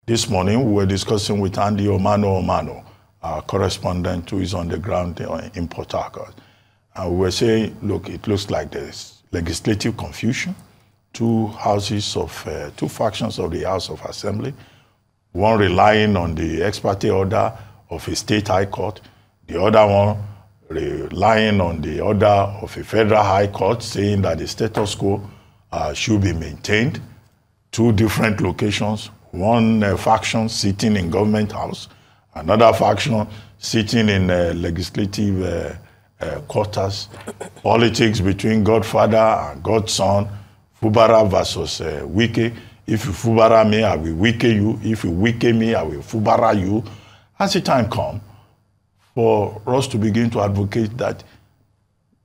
This morning, we were discussing with Andy Omano, our correspondent who is on the ground in Port Harcourt. And we were saying, look, it looks like there's legislative confusion. Two factions of the House of Assembly, one relying on the ex parte order of a state high court, the other one relying on the order of a federal high court saying that the status quo should be maintained. Two different locations, one faction sitting in government house, another faction sitting in legislative quarters. Politics between Godfather and Godson, Fubara versus Wike. If you Fubara me, I will Wike you. If you Wike me, I will Fubara you. Has the time come for us to begin to advocate that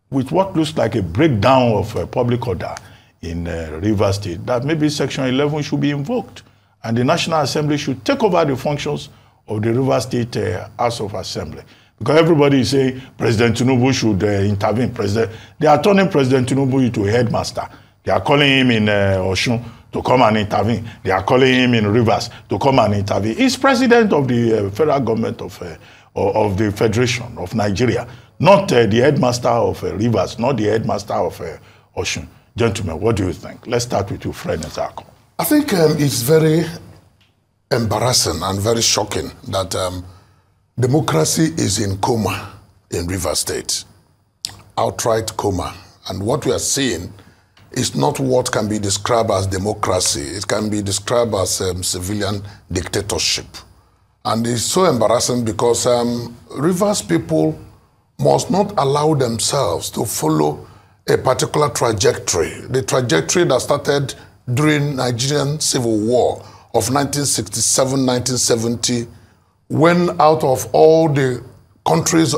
with what looks like a breakdown of public order in Rivers State, that maybe Section 11 should be invoked and the National Assembly should take over the functions of the Rivers State House of Assembly. Because everybody is saying President Tinubu should intervene. They are turning President Tinubu into a headmaster. They are calling him in Osun to come and intervene. They are calling him in Rivers to come and intervene. He's president of the federal government of the Federation of Nigeria, not the headmaster of Rivers, not the headmaster of Osun. Gentlemen, what do you think? Let's start with you, Fred Nzako. I think it's very embarrassing and very shocking that democracy is in coma in Rivers State, outright coma. And what we are seeing is not what can be described as democracy. It can be described as civilian dictatorship. And it's so embarrassing because Rivers people must not allow themselves to follow a particular trajectory. The trajectory that started during Nigerian Civil War of 1967-1970, when out of all the countries,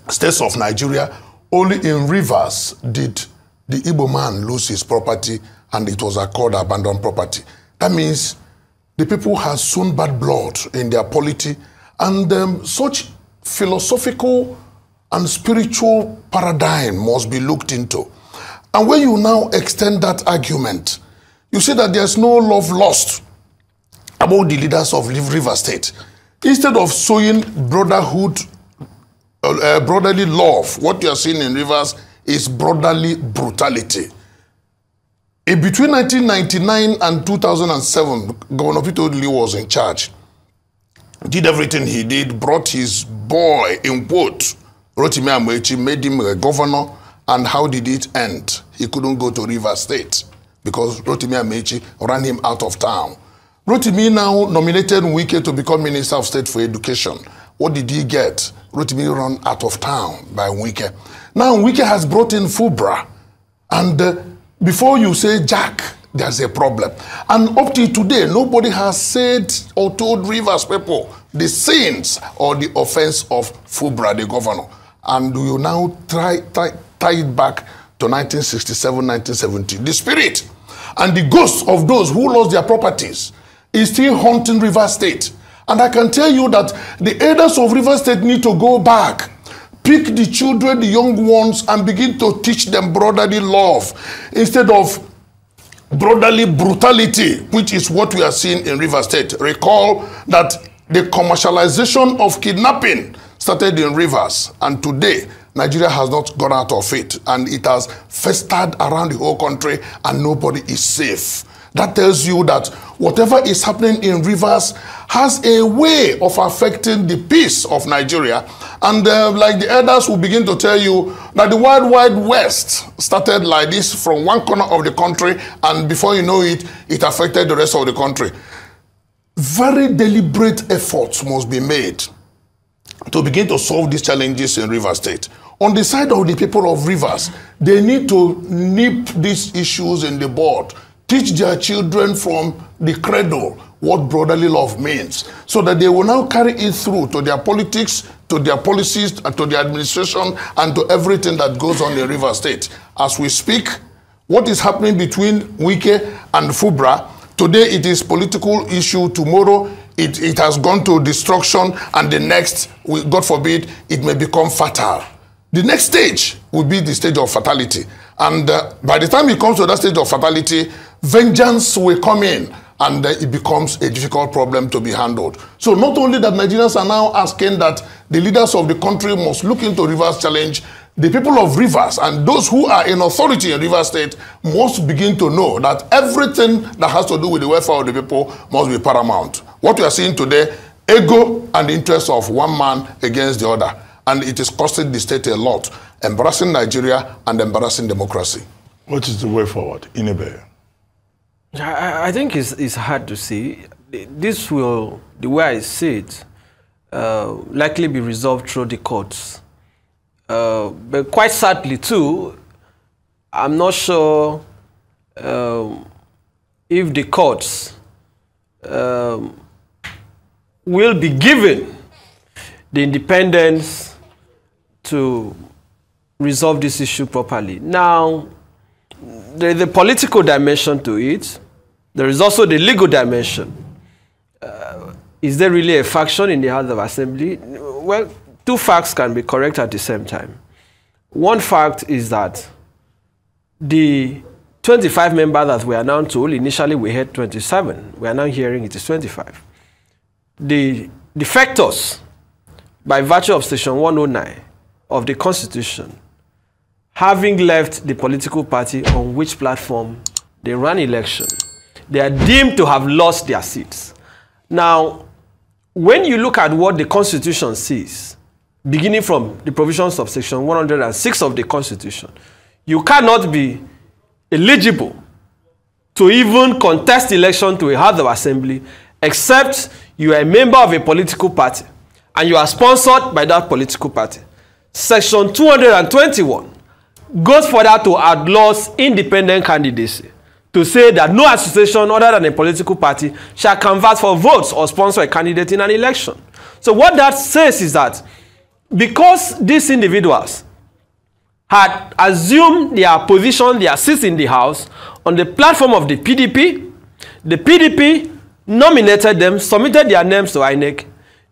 states of Nigeria, only in Rivers did the Igbo man lose his property and it was called abandoned property. That means the people have sown bad blood in their polity, and such philosophical and spiritual paradigm must be looked into. And when you now extend that argument, you see that there's no love lost about the leaders of Rivers State. Instead of sowing brotherhood, brotherly love, what you are seeing in Rivers is brotherly brutality. Between 1999 and 2007, Governor Peter Odili was in charge. Did everything he did, brought his boy in quote, Rotimi Amechi, made him a governor, and how did it end? He couldn't go to Rivers State because Rotimi Amechi ran him out of town. Rotimi now nominated Wike to become Minister of State for Education. What did he get? Rotimi ran out of town by Wike. Now Wike has brought in Fubara, and before you say Jack, there's a problem. And up to today, nobody has said or told Rivers people the sins or the offense of Fubara, the governor. And you now tie it back to 1967, 1970. The spirit and the ghosts of those who lost their properties is still haunting Rivers State. And I can tell you that the elders of Rivers State need to go back, pick the children, the young ones, and begin to teach them brotherly love instead of brotherly brutality, which is what we are seeing in Rivers State. Recall that the commercialization of kidnapping started in Rivers, and today Nigeria has not gone out of it, and it has festered around the whole country, and nobody is safe. That tells you that whatever is happening in Rivers has a way of affecting the peace of Nigeria. And like the elders will begin to tell you that the Wild Wild West started like this from one corner of the country, and before you know it, it affected the rest of the country. Very deliberate efforts must be made to begin to solve these challenges in Rivers State. On the side of the people of Rivers, they need to nip these issues in the bud. Teach their children from the cradle what brotherly love means, so that they will now carry it through to their politics, to their policies, to their administration, and to everything that goes on in Rivers State. As we speak, what is happening between Wike and Fubara, today it is political issue, tomorrow it has gone to destruction, and the next, God forbid, it may become fatal. The next stage will be the stage of fatality. And by the time it comes to that stage of fatality, vengeance will come in. and it becomes a difficult problem to be handled. So not only that Nigerians are now asking that the leaders of the country must look into Rivers challenge, the people of Rivers and those who are in authority in Rivers State must begin to know that everything that has to do with the welfare of the people must be paramount. What we are seeing today, ego and the interests of one man against the other. And it is costing the state a lot, embarrassing Nigeria and embarrassing democracy. What is the way forward, Inebe? I think it's hard to see. This will, the way I see it, likely be resolved through the courts. But quite sadly too, I'm not sure if the courts will be given the independence to resolve this issue properly. Now, there is a political dimension to it. There is also the legal dimension. Is there really a faction in the House of Assembly? Well, two facts can be correct at the same time. One fact is that the 25 members that we are now told, initially we had 27. We are now hearing it is 25. The defectors, by virtue of Section 109 of the Constitution, having left the political party on which platform they ran election, they are deemed to have lost their seats. Now, when you look at what the Constitution says, beginning from the provisions of Section 106 of the Constitution, you cannot be eligible to even contest election to a House of Assembly except you are a member of a political party and you are sponsored by that political party. Section 221 goes further to outlaw independent candidacy, to say that no association other than a political party shall canvass for votes or sponsor a candidate in an election. So what that says is that because these individuals had assumed their position, their seats in the House on the platform of the PDP nominated them, submitted their names to INEC.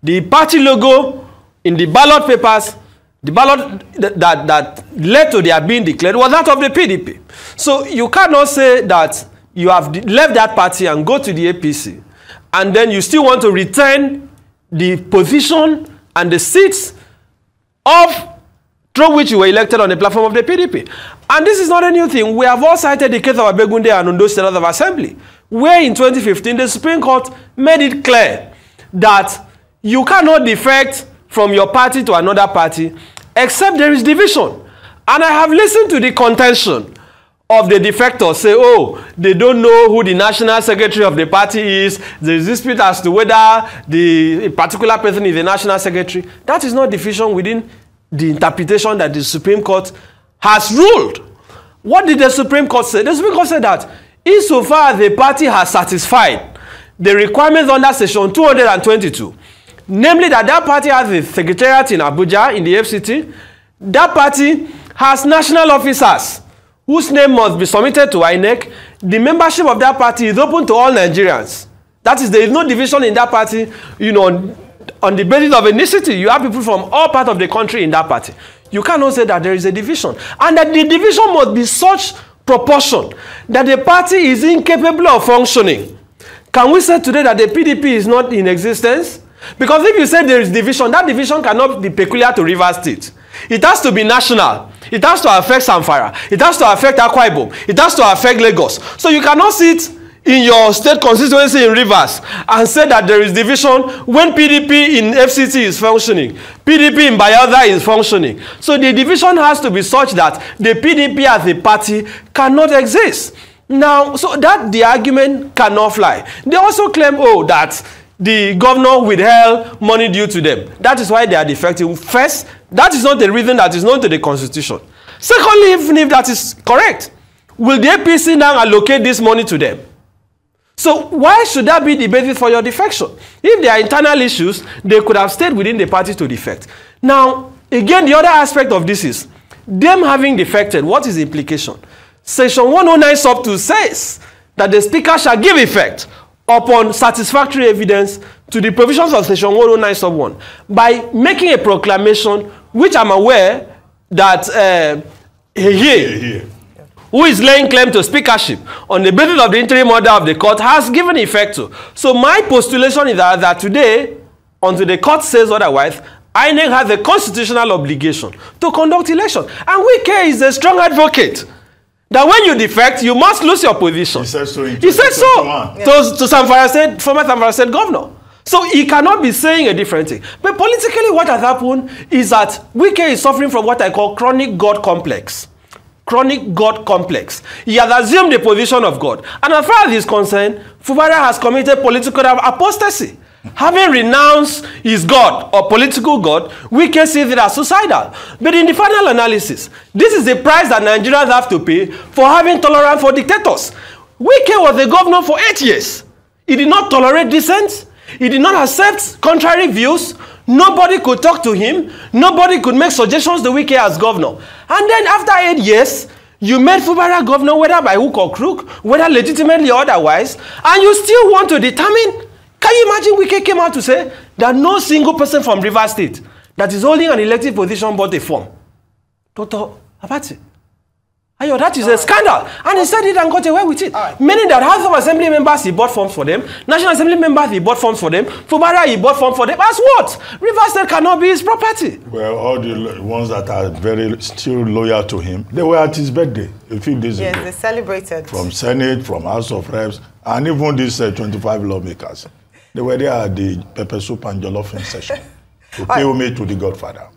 The party logo in the ballot papers, the ballot that led to their being declared was that of the PDP. So you cannot say that you have left that party and go to the APC, and then you still want to retain the position and the seats through which you were elected on the platform of the PDP. And this is not a new thing. We have all cited the case of Abegunde and Ondo State House of Assembly, where in 2015 the Supreme Court made it clear that you cannot defect from your party to another party except there is division. And I have listened to the contention of the defectors say, oh, they don't know who the national secretary of the party is. There is dispute as to whether a particular person is the national secretary. That is not division within the interpretation that the Supreme Court has ruled. What did the Supreme Court say? The Supreme Court said that insofar as the party has satisfied the requirements under Section 222, namely that that party has a secretariat in Abuja, in the FCT, that party has national officers whose name must be submitted to INEC, the membership of that party is open to all Nigerians. That is, there is no division in that party, you know, on the basis of ethnicity. You have people from all parts of the country in that party. You cannot say that there is a division. And that the division must be such proportion that the party is incapable of functioning. Can we say today that the PDP is not in existence? Because if you say there is division, that division cannot be peculiar to Rivers State. It has to be national. It has to affect Zamfara. It has to affect Akwa Ibom. It has to affect Lagos. So you cannot sit in your state constituency in Rivers and say that there is division when PDP in FCT is functioning. PDP in Bayelsa is functioning. So the division has to be such that the PDP as a party cannot exist. Now, so that the argument cannot fly. They also claim, oh, that the governor withheld money due to them. That is why they are defective. First, that is not the reason that is known to the Constitution. Secondly, even if that is correct, will the APC now allocate this money to them? So why should that be the basis for your defection? If there are internal issues, they could have stayed within the party to defect. Now, again, the other aspect of this is them having defected. What is the implication? Section 109 sub 2 says that the speaker shall give effect upon satisfactory evidence to the provisions of Section 109 sub 1 by making a proclamation, which I'm aware that who is laying claim to speakership on the basis of the interim order of the court, has given effect to. So my postulation is that today, until the court says otherwise, INEC has a constitutional obligation to conduct election. And Wike is a strong advocate that when you defect, you must lose your position. He said so. He said so to former Zamfara State governor. So he cannot be saying a different thing. But politically, what has happened is that Wike is suffering from what I call chronic God complex. Chronic God complex. He has assumed the position of God. And as far as he is concerned, Fubara has committed political apostasy. Having renounced his God or political God, Wike sees it as suicidal. But in the final analysis, this is the price that Nigerians have to pay for having tolerance for dictators. Wike was the governor for 8 years. He did not tolerate dissent. He did not accept contrary views. Nobody could talk to him. Nobody could make suggestions to Wike as governor. And then after 8 years, you made Fubara governor, whether by hook or crook, whether legitimately or otherwise, and you still want to determine. Can you imagine Wike came out to say that no single person from Rivers State that is holding an elected position bought a form? Dr. Abati. Ayo, that is a scandal. And he said it and got away with it. Meaning that House of Assembly members, he bought forms for them. National Assembly members, he bought forms for them. Fubara, he bought forms for them. As what? Rivers State cannot be his property. Well, all the ones that are still loyal to him, they were at his birthday a few days ago. Yes, they celebrated. From Senate, from House of Reps, and even these 25 lawmakers. They were there at the pepper soup and jollof session to pay homage to the Godfather.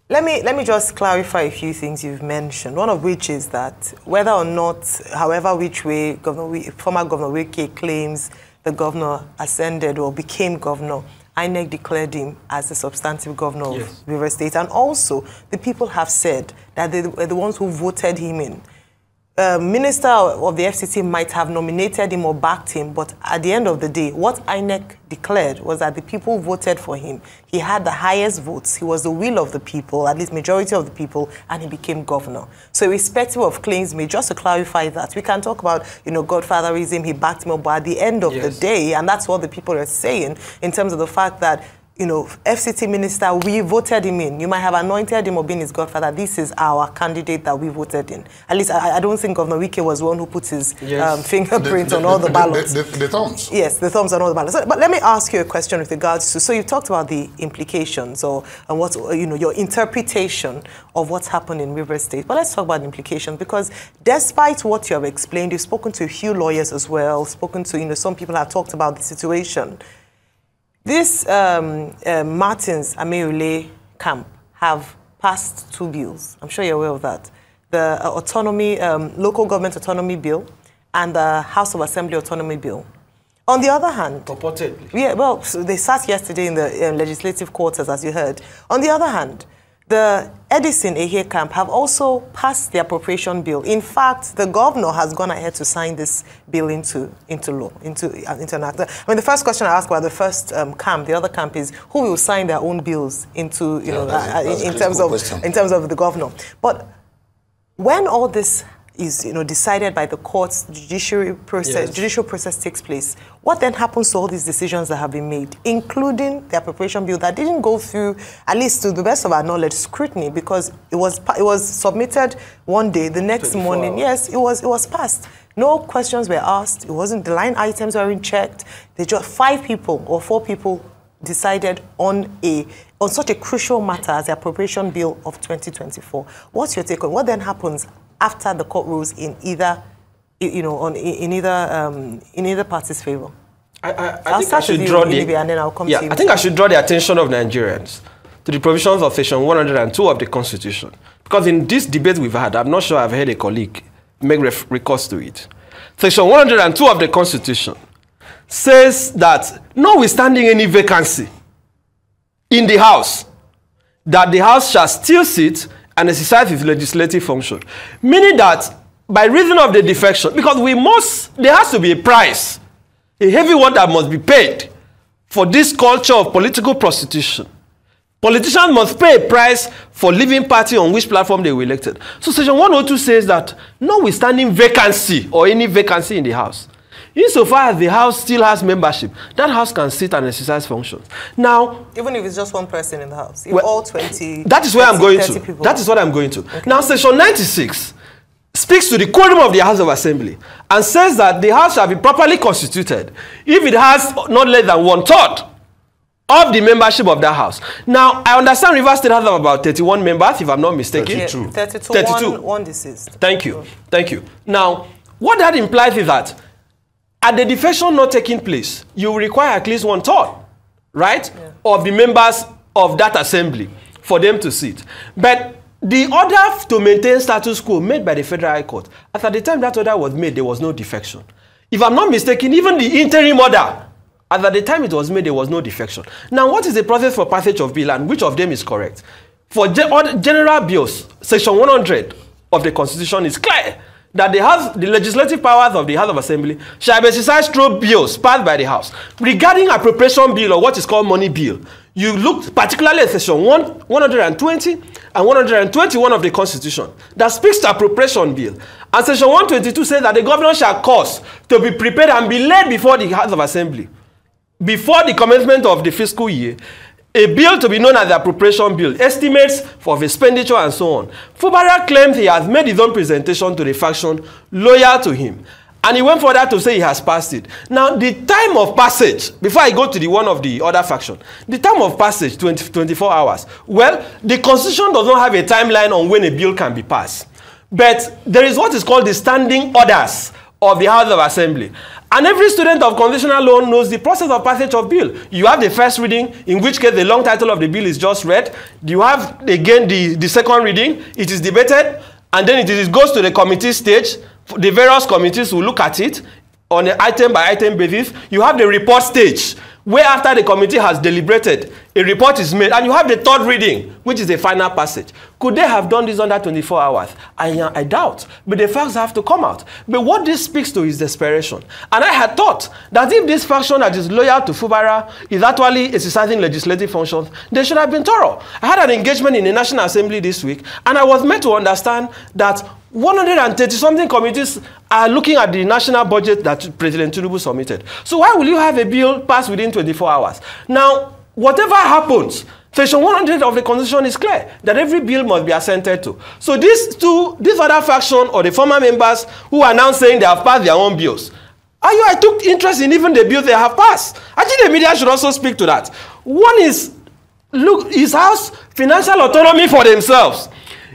Let me just clarify a few things you've mentioned. One of which is that whether or not, however which way former Governor Wike claims the governor ascended or became governor, INEC declared him as the substantive governor of Rivers State. And also, the people have said that they were the ones who voted him in. Minister of the FCT might have nominated him or backed him, but at the end of the day, what INEC declared was that the people voted for him. He had the highest votes. He was the will of the people, at least majority of the people, and he became governor. So irrespective of claims made, just to clarify that, we can talk about, Godfatherism, he backed him up, but at the end of the day, and that's what the people are saying in terms of the fact that FCT minister, we voted him in. You might have anointed him or been his godfather. This is our candidate that we voted in. At least I don't think Governor Wike was one who put his fingerprint on all the ballots. The thumbs. Yes, the thumbs on all the ballots. So, but let me ask you a question with regards to, so you talked about the implications and what, your interpretation of what's happened in Rivers State. But let's talk about the implications, because despite what you have explained, you've spoken to a few lawyers as well, spoken to, some people have talked about the situation. This Martins Ameule camp have passed 2 bills. I'm sure you're aware of that. The local government autonomy bill and the House of Assembly autonomy bill. On the other hand... Purportedly. Yeah, well, so they sat yesterday in the legislative quarters, as you heard. On the other hand, the Edison Ehe camp have also passed the appropriation bill. In fact, the governor has gone ahead to sign this bill into law, into an act. I mean, the first question I asked about the first camp, the other camp, is who will sign their own bills into, in terms of the governor. But when all this is, decided by the courts, judicial process takes place, what then happens to all these decisions that have been made, including the appropriation bill that didn't go through, at least to the best of our knowledge, scrutiny, because it was submitted one day, the next morning, yes, it was passed. No questions were asked. It wasn't, the line items weren't checked. They just 5 people or 4 people decided on such a crucial matter as the appropriation bill of 2024. What's your take on what then happens after the court rules in either, in either party's favor? I think I should draw the attention of Nigerians to the provisions of Section 102 of the Constitution. Because in this debate we've had, I'm not sure I've heard a colleague make recourse to it. Section 102 of the Constitution says that notwithstanding any vacancy in the House, that the House shall still sit and exercise its legislative function. Meaning that by reason of the defection, because there has to be a price, a heavy one that must be paid for this culture of political prostitution. Politicians must pay a price for leaving party on which platform they were elected. So Section 102 says that notwithstanding vacancy or any vacancy in the House, insofar as the House still has membership, that House can sit and exercise functions. Now, even if it's just one person in the House, if all 20, that is where I'm going to. That is what I'm going to. Okay. Now, Section 96 speaks to the quorum of the House of Assembly and says that the House shall be properly constituted if it has not less than 1/3 of the membership of that House. Now, I understand Rivers State has about 31 members, if I'm not mistaken. 32. 32. One deceased. Thank you. Thank you. Now, what that implies is that at the defection not taking place, you require at least 1/3, right, of the members of that assembly for them to sit. But the order to maintain status quo made by the Federal High Court, at the time that order was made, there was no defection. If I'm not mistaken, even the interim order, at the time it was made, there was no defection. Now, what is the process for passage of bill and which of them is correct? For general bills, Section 100 of the Constitution is clear that the legislative powers of the House of Assembly shall be exercised through bills passed by the House. Regarding appropriation bill or what is called money bill, you look particularly at Section 120 and 121 of the Constitution that speaks to appropriation bill. And Section 122 says that the governor shall cause to be prepared and be laid before the House of Assembly before the commencement of the fiscal year, a bill to be known as the appropriation bill, estimates for expenditure and so on. Fubara claims he has made his own presentation to the faction loyal to him. And he went further to say he has passed it. Now, the time of passage, before I go to the one of the other faction, the time of passage, 24 hours. Well, the Constitution does not have a timeline on when a bill can be passed. But there is what is called the standing orders of the House of Assembly. And every student of constitutional law knows the process of passage of bill. You have the first reading, in which case the long title of the bill is just read. You have, again, the second reading. It is debated, and then it goes to the committee stage. The various committees will look at it on an item-by-item basis. You have the report stage, where after the committee has deliberated, a report is made, and you have the third reading, which is the final passage. Could they have done this under 24 hours? I doubt, but the facts have to come out. But what this speaks to is desperation. And I had thought that if this faction that is loyal to Fubara is actually exercising legislative functions, they should have been thorough. I had an engagement in the National Assembly this week, and I was made to understand that 130-something committees are looking at the national budget that President Tinubu submitted. So why will you have a bill passed within 24 hours? Now, whatever happens, Section 100 of the Constitution is clear that every bill must be assented to. So this other faction or the former members who are now saying they have passed their own bills, I took interest in even the bills they have passed. I think the media should also speak to that. One is, look, is House financial autonomy for themselves.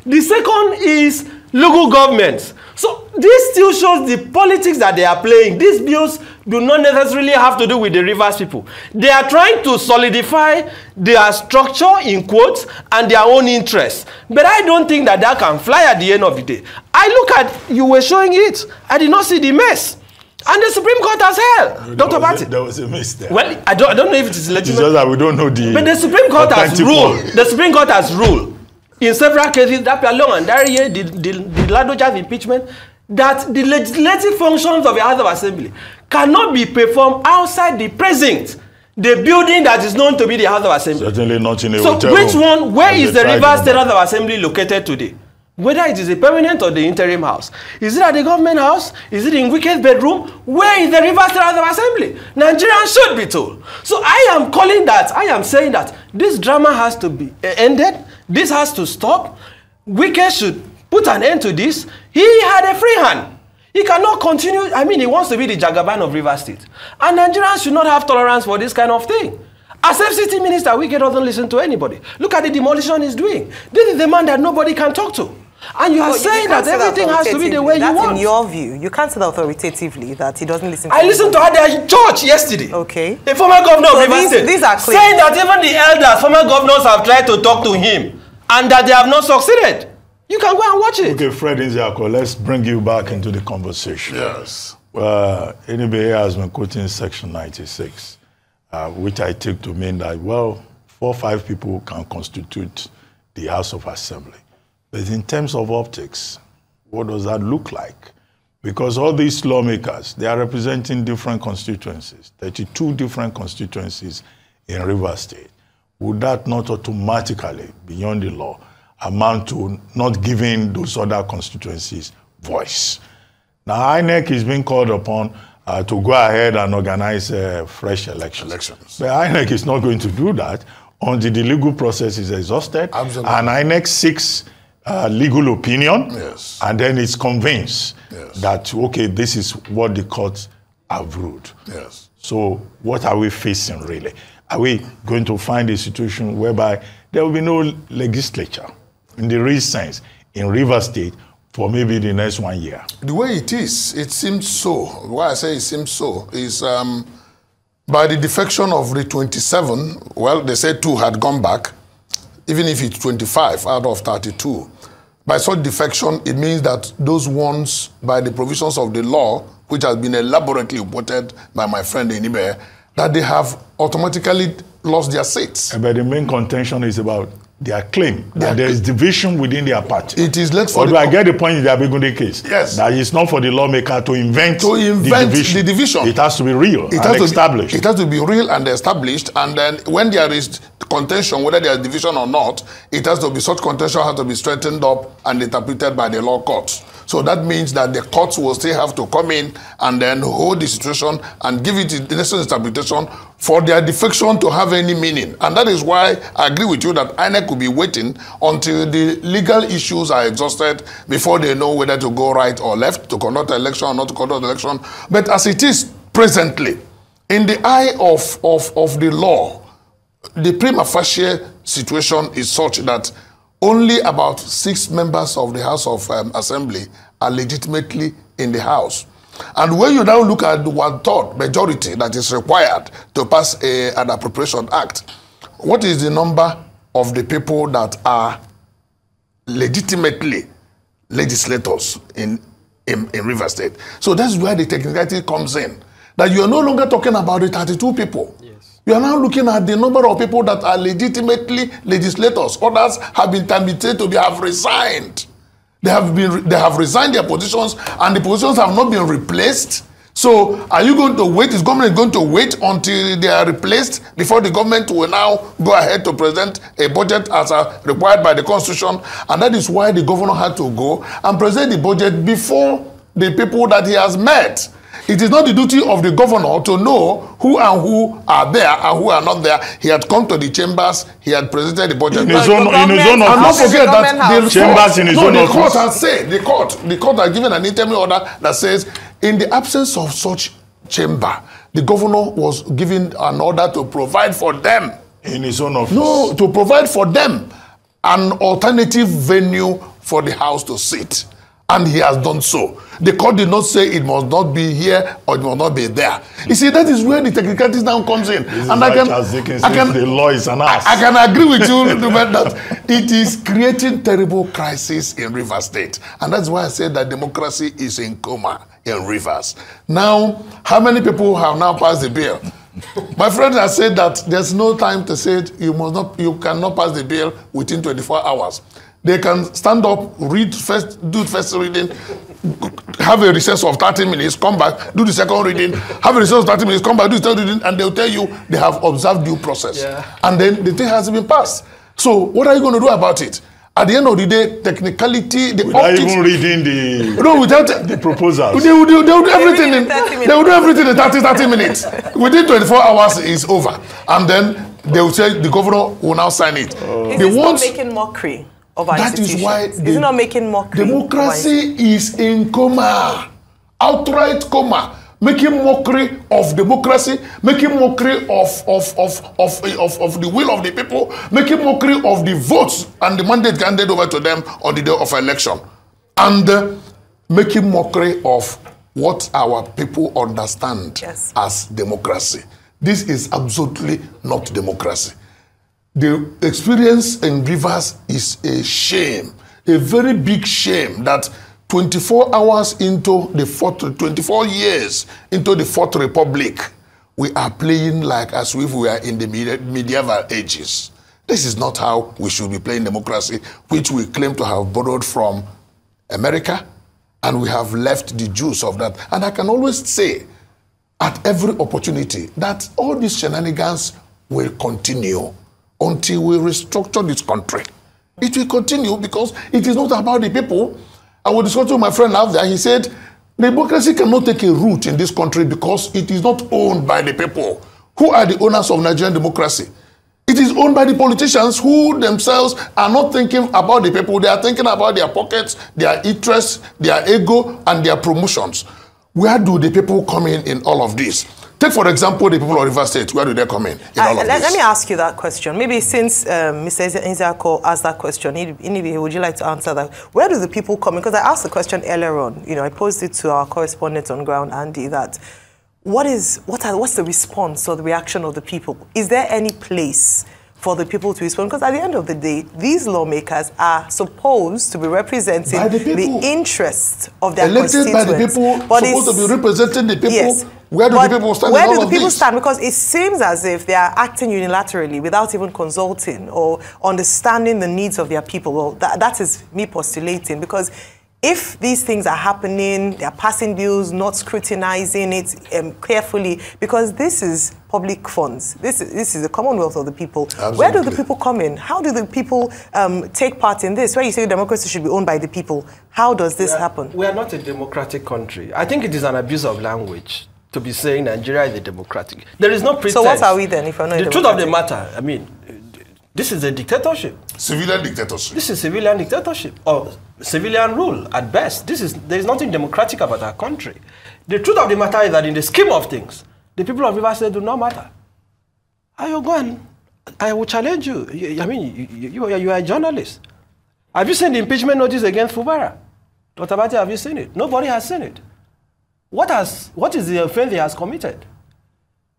The second is local governments. So this still shows the politics that they are playing. These bills do not necessarily have to do with the Rivers people. They are trying to solidify their structure, in quotes, and their own interests. But I don't think that can fly at the end of the day. I look at, you were showing it. I did not see the mess. And the Supreme Court has held. Dr. Bati. There was a mess there. Well, I don't know if it is legitimate. It's just that we don't know the... But the Supreme Court has ruled. The Supreme Court has ruled in several cases, that Long and Darie, the Ladoja's impeachment, that the legislative functions of the House of Assembly cannot be performed outside the precinct, the building that is known to be the House of Assembly. Certainly not in a hotel room. Where is the Rivers State House of Assembly located today? Whether it is a permanent or the interim house. Is it at the government house? Is it in Wike's bedroom? Where is the Rivers State House of Assembly? Nigerians should be told. So I am calling that, I am saying that this drama has to be ended. This has to stop. Wike should put an end to this. He had a free hand. He cannot continue. I mean, he wants to be the Jagaban of Rivers State. And Nigerians should not have tolerance for this kind of thing. As FCT Minister, Wike doesn't listen to anybody. Look at the demolition he's doing. This is the man that nobody can talk to. And you are saying that everything has to be the way you want. That's in your view. You can't say that authoritatively, that he doesn't listen to I listened to her at church yesterday. Okay. A former governor of Rivers State these are clear. saying that even the elders, former governors have tried to talk to him and that they have not succeeded. You can go and watch it. Okay, Fred Nziako, let's bring you back into the conversation. Yes. Anybody has been quoting Section 96, which I take to mean that, well, 4 or 5 people can constitute the House of Assembly. But in terms of optics, what does that look like? Because all these lawmakers, they are representing different constituencies, 32 different constituencies in Rivers State. Would that not automatically, beyond the law, amount to not giving those other constituencies voice? Now, INEC is being called upon to go ahead and organize fresh elections. But INEC is not going to do that until the legal process is exhausted. Absolutely. And INEC seeks legal opinion, Yes. and then it's convinced Yes. that, okay, this is what the courts have ruled. Yes. So what are we facing really? Are we going to find a situation whereby there will be no legislature in the real sense in Rivers State for maybe the next 1 year? The way it is, it seems so. Why I say it seems so is by the defection of the 27, well, they said 2 had gone back, even if it's 25 out of 32. By such defection, it means that those ones, by the provisions of the law, which has been elaborately quoted by my friend Enibe, that they have automatically lost their seats. But the main contention is about their claim that there is division within their party. It is left for Although I get the point in the Abegunde case. Yes. That it's not for the lawmaker to invent the division. It has to be real It and has established. It has to be real and established, and then when there is contention, whether there is division or not, it has to be, such contention has to be straightened up and interpreted by the law courts. So that means that the courts will still have to come in and then hold the situation and give it the necessary interpretation for their defection to have any meaning. And that is why I agree with you that INEC could be waiting until the legal issues are exhausted before they know whether to go right or left, to conduct an election or not to conduct an election. But as it is presently, in the eye of the law, the prima facie situation is such that only about 6 members of the House of Assembly are legitimately in the House. And when you now look at the 1/3 majority that is required to pass an appropriation act, what is the number of the people that are legitimately legislators in Rivers State? So that's where the technicality comes in. That you are no longer talking about the 32 people. Yes. You are now looking at the number of people that are legitimately legislators. Others have been terminated to have resigned. They have resigned their positions, and the positions have not been replaced. So are you going to wait? Is government going to wait until they are replaced before the government will now go ahead to present a budget as required by the Constitution? And that is why the governor had to go and present the budget before the people that he has met. It is not the duty of the governor to know who and who are there and who are not there. He had come to the chambers, he had presented the budget. In his own office. And not forget that the chambers in his own office. The court has said, the court has given an interim order that says, in the absence of such chamber, the governor was given an order to provide for them. In his own office. No, to provide for them an alternative venue for the House to sit. And he has done so. The court did not say it must not be here or it must not be there. You see, that is where the technicalities now comes in. This and the law is an ass. I can agree with you that it is creating terrible crisis in Rivers State. And that's why I said that democracy is in coma in Rivers. Now, how many people have now passed the bill? My friend has said that there's no time to say it. You cannot pass the bill within 24 hours. They can stand up, read first, do the first reading, have a recess of 30 minutes, come back, do the second reading, have a recess of 30 minutes, come back, do the third reading, and they'll tell you they have observed due process. Yeah. And then the thing has been passed. So what are you going to do about it? At the end of the day, technicality, the without optics, even reading the the proposals. They will do everything in 30 minutes. Within 24 hours is over. And then they will say the governor will now sign it. Is it not making mockery of our that is why is it not making mockery? Democracy is in coma, outright coma, making mockery of democracy, making mockery of the will of the people, making mockery of the votes and the mandate handed over to them on the day of election, and making mockery of what our people understand as democracy. This is absolutely not democracy. The experience in Rivers is a shame, a very big shame that 24 hours into the 24 years into the Fourth Republic, we are playing like as if we are in the medieval ages. This is not how we should be playing democracy, which we claim to have borrowed from America, and we have left the juice of that. And I can always say at every opportunity that all these shenanigans will continue until we restructure this country. It will continue because it is not about the people. I was discussing with my friend out there. He said, democracy cannot take a root in this country because it is not owned by the people. Who are the owners of Nigerian democracy? It is owned by the politicians who themselves are not thinking about the people. They are thinking about their pockets, their interests, their ego, and their promotions. Where do the people come in all of this? Take, for example, the people of River State. Where do they come in all of this? Let me ask you that question. Maybe since Mr. Nzako asked that question, Inibi, would you like to answer that? Where do the people come in? Because I asked the question earlier on. You know, I posed it to our correspondent on ground, Andy, that what's the response or the reaction of the people? Is there any place for the people to respond? Because at the end of the day, these lawmakers are supposed to be representing the interests of their constituents. Elected by the people, but supposed to be representing the people. Yes. Where do the people stand? Where do the people stand? Because it seems as if they are acting unilaterally without even consulting or understanding the needs of their people. Well, that is me postulating, because if these things are happening, they are passing bills, not scrutinizing it carefully, because this is public funds. This is the commonwealth of the people. Absolutely. Where do the people come in? How do the people take part in this? Where you say democracy should be owned by the people, how does this happen? We are not a democratic country. I think it is an abuse of language to be saying Nigeria is a democratic. There is no pretense. So what are we then if we're not the truth of the matter, I mean, this is a dictatorship. Civilian dictatorship. This is civilian dictatorship, or civilian rule at best. There is nothing democratic about our country. The truth of the matter is that in the scheme of things, the people of River State do not matter. I will go and I will challenge you. I mean, you are a journalist. Have you seen the impeachment notice against Fubara? Dr. Bati, have you seen it? Nobody has seen it. What is the offense he has committed?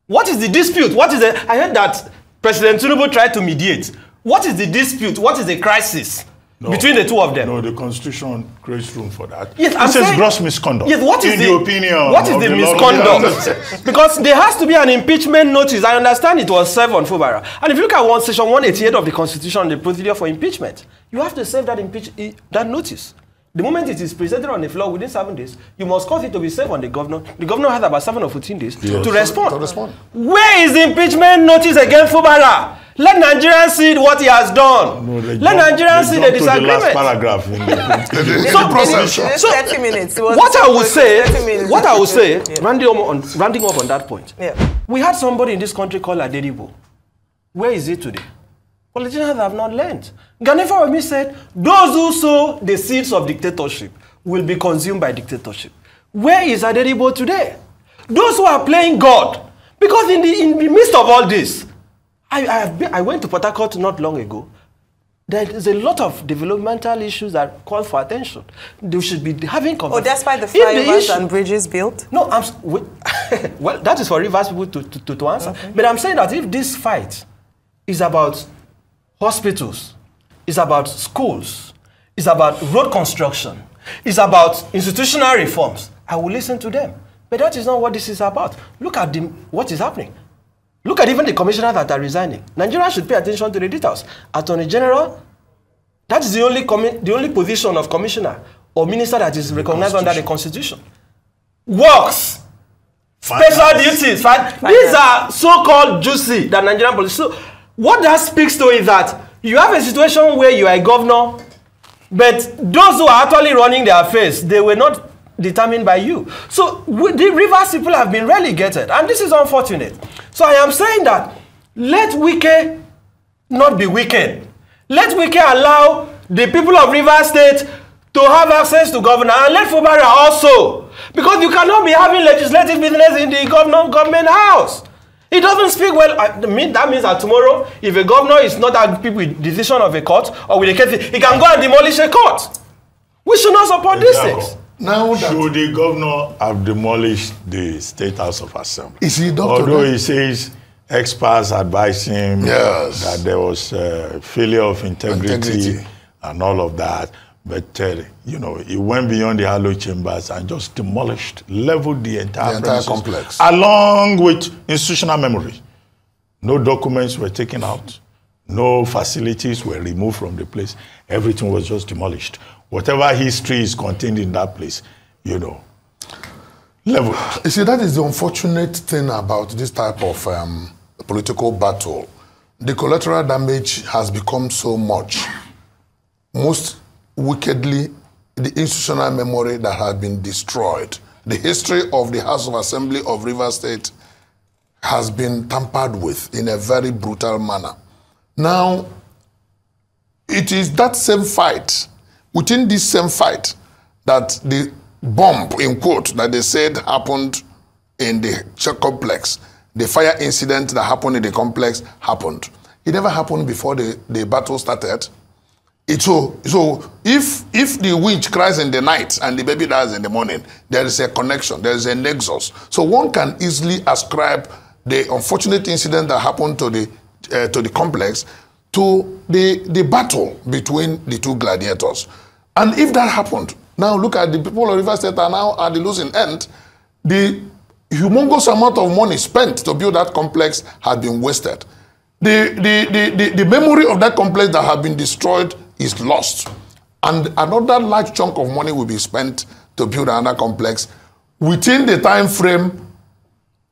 What is the dispute? I heard that President Tinubu tried to mediate. What is the dispute? What is the crisis between the two of them? No, the Constitution creates room for that. Yes, it says gross misconduct. Yes, what is in the opinion? What is the misconduct? Because there has to be an impeachment notice. I understand it was served on Fubara. And if you look at section 188 of the Constitution, the procedure for impeachment, you have to serve that notice. The moment it is presented on the floor within 7 days, you must cause it to be served on the governor. The governor has about 7 or 14 days to respond. Where is the impeachment notice against Fubara? Let Nigerians see what he has done. No, let Nigerians see the disagreement. The last paragraph in the process. So 30 minutes. What I would say, rounding up on that point, we had somebody in this country called Adedibo. Where is he today? Politicians have not learned. Ganifa Wemi said, those who sow the seeds of dictatorship will be consumed by dictatorship. Where is Adedibo today? Those who are playing God. Because in the midst of all this, I went to Port Harcourt not long ago. There is a lot of developmental issues that call for attention. They should be having conversation. Despite the flyovers and bridges built? No, well, that is for Rivers people to answer. Okay. But I'm saying that if this fight is about hospitals, it's about schools, it's about road construction, it's about institutional reforms, I will listen to them. But that is not what this is about. Look at what is happening. Look at even the commissioners that are resigning. Nigeria should pay attention to the details. Attorney General, that is the only position of commissioner or minister that is recognized under the Constitution. Works, special duties, these are so-called juicy that Nigerian police. So what that speaks to is that you have a situation where you are a governor, but those who are actually running their affairs, they were not determined by you. So the Rivers people have been relegated, and this is unfortunate. So I am saying that let Wike not be wicked. Let Wike allow the people of Rivers State to have access to governor, and let Fubara also. Because you cannot be having legislative business in the government house. It doesn't speak well. That means that tomorrow, if a governor is not happy with the decision of a court or with a case, he can go and demolish a court. We should not support these things. Now should the governor have demolished the State House of Assembly? Is he doctor? Although he says experts advise him that there was failure of integrity and all of that. But, you know, he went beyond the hollow chambers and just demolished, leveled the entire complex. Along with institutional memory. No documents were taken out. No facilities were removed from the place. Everything was just demolished. Whatever history is contained in that place, you know, leveled. You see, that is the unfortunate thing about this type of political battle. The collateral damage has become so much. Most wickedly, the institutional memory that has been destroyed. The history of the House of Assembly of Rivers State has been tampered with in a very brutal manner. Now, it is that same fight, within this same fight, that the bomb, in quote, that they said happened in the complex, the fire incident that happened in the complex happened. It never happened before the battle started. So if the witch cries in the night and the baby dies in the morning, there is a connection, there is a nexus. So one can easily ascribe the unfortunate incident that happened to the complex to the battle between the two gladiators. And if that happened, now look at the people of Rivers State are now at the losing end. The humongous amount of money spent to build that complex has been wasted. The memory of that complex that has been destroyed is lost. And another large chunk of money will be spent to build another complex within the time frame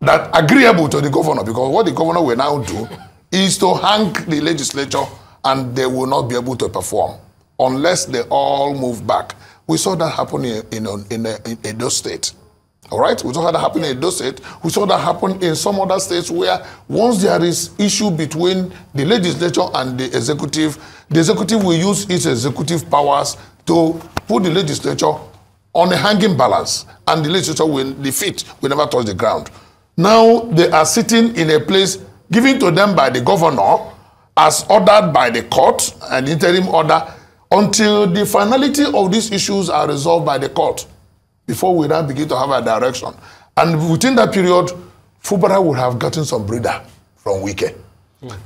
that agreeable to the governor, because what the governor will now do is to hang the legislature, and they will not be able to perform unless they all move back. We saw that happen in Edo State. All right? We saw that happen in Edo State. We saw that happen in some other states where once there is issue between the legislature and the executive will use its executive powers to put the legislature on a hanging balance, and the legislature the feet will never touch the ground. Now they are sitting in a place given to them by the governor as ordered by the court, an interim order, until the finality of these issues are resolved by the court, before we now begin to have a direction. And within that period, Fubara would have gotten some breather from Wike.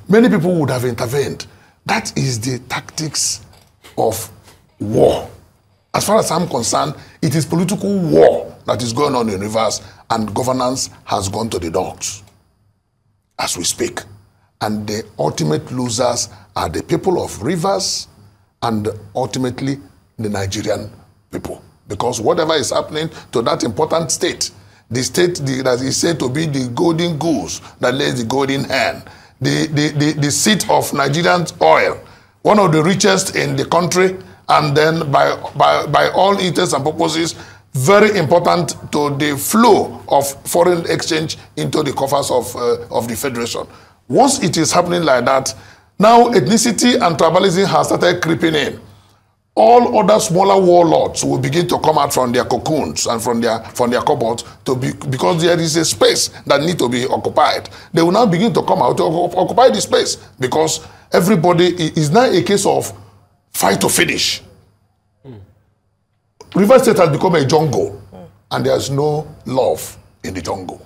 Many people would have intervened. That is the tactics of war. As far as I'm concerned, it is political war that is going on in Rivers, and governance has gone to the dogs as we speak. And the ultimate losers are the people of Rivers and ultimately the Nigerian people. Because whatever is happening to that important state, the state that is said to be the golden goose that lays the golden hen, the seat of Nigerian oil, one of the richest in the country, and then by all intents and purposes, very important to the flow of foreign exchange into the coffers of the Federation. Once it is happening like that, now ethnicity and tribalism has started creeping in. All other smaller warlords will begin to come out from their cocoons and from their cupboards because there is a space that needs to be occupied. They will now begin to come out to occupy the space because everybody is now a case of fight to finish. River State has become a jungle, and there's no love in the jungle.